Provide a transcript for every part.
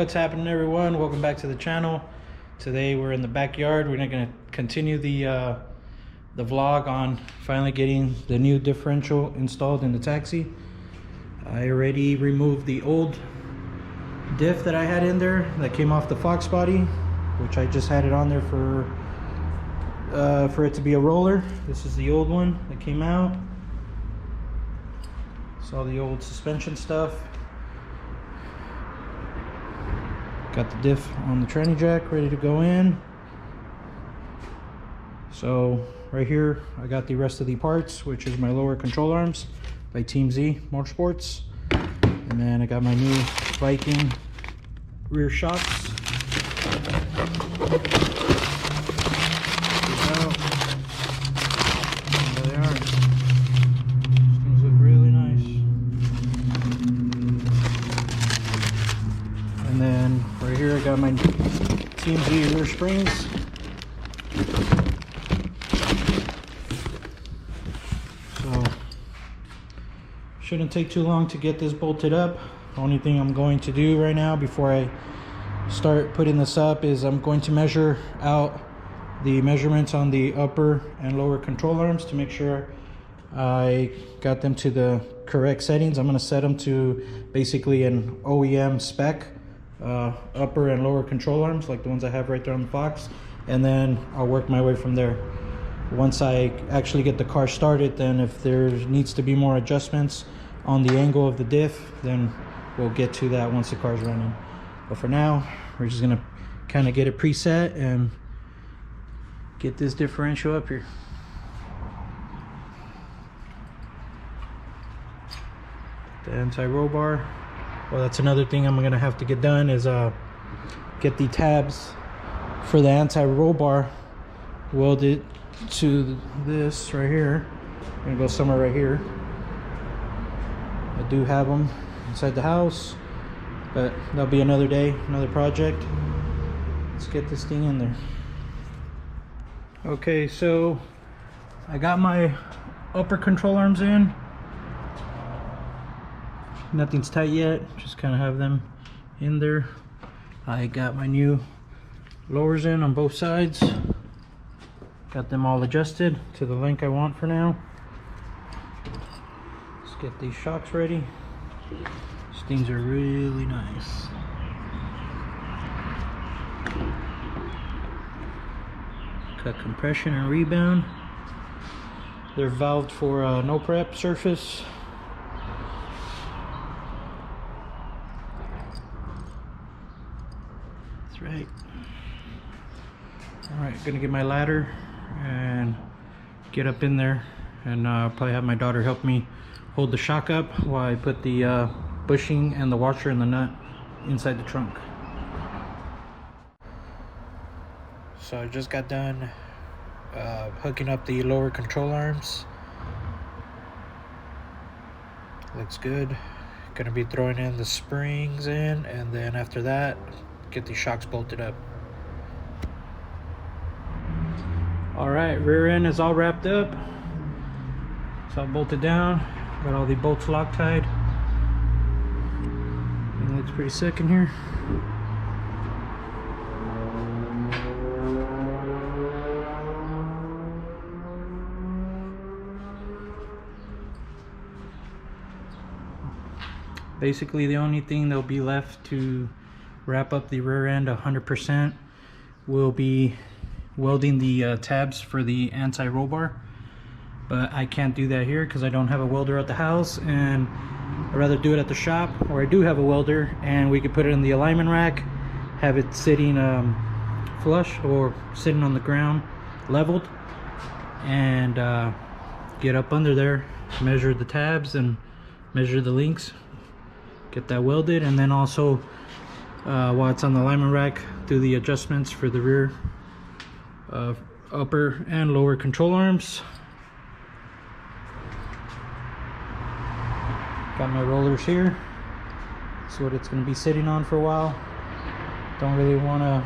What's happening, everyone? Welcome back to the channel. Today we're in the backyard. We're going to continue the vlog on finally getting the new differential installed in the Taxi. I already removed the old diff that I had in there that came off the Fox body, which I just had it on there for it to be a roller. This is the old one that came out. It's all the old suspension stuff. Got the diff on the tranny jack ready to go in. So right here I got the rest of the parts, which is my lower control arms by Team Z Motorsports, and then I got my new Viking rear shocks. There they are. Things look really nice. And then right here I got my Team Z rear springs. So shouldn't take too long to get this bolted up. The only thing I'm going to do right now before I start putting this up is I'm going to measure out the measurements on the upper and lower control arms to make sure I got them to the correct settings. I'm going to set them to basically an OEM spec upper and lower control arms, like the ones I have right there on the Fox, and then I'll work my way from there. Once I actually get the car started, then if there needs to be more adjustments on the angle of the diff, then we'll get to that once the car's running. But for now, we're just gonna kind of get it preset and get this differential up here. The anti-roll bar. Well, that's another thing I'm gonna have to get done is get the tabs for the anti-roll bar welded to this right here. I'm gonna go somewhere right here. I do have them inside the house, but that'll be another day, another project. Let's get this thing in there. Okay, so I got my upper control arms in. Nothing's tight yet, just kind of have them in there. I got my new lowers in on both sides. Got them all adjusted to the length I want for now. Let's get these shocks ready. These things are really nice. Got compression and rebound. They're valved for no prep surface. That's right. All right, gonna get my ladder and get up in there, and probably have my daughter help me hold the shock up while I put the bushing and the washer and the nut inside the trunk. So I just got done hooking up the lower control arms. Looks good. Gonna be throwing in the springs in, and then after that get the shocks bolted up. All right, rear end is all wrapped up. It's all bolted down. Got all the bolts Loctite. It looks pretty sick in here. Basically, the only thing that'll be left to wrap up the rear end 100% will be welding the tabs for the anti-roll bar, but I can't do that here because I don't have a welder at the house, and I'd rather do it at the shop where I do have a welder, and we could put it in the alignment rack, have it sitting flush or sitting on the ground leveled, and get up under there, measure the tabs and measure the links, get that welded, and then also while it's on the alignment rack, do the adjustments for the rear upper and lower control arms. Got my rollers here. That's what it's going to be sitting on for a while. Don't really want to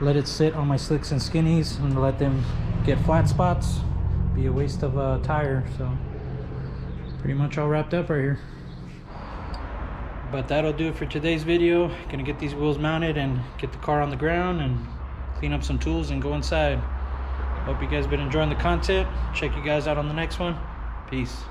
let it sit on my slicks and skinnies and let them get flat spots. Be a waste of a tire. So pretty much all wrapped up right here. But that'll do it for today's video. Gonna get these wheels mounted and get the car on the ground and clean up some tools and go inside. Hope you guys been enjoying the content. Check you guys out on the next one. Peace.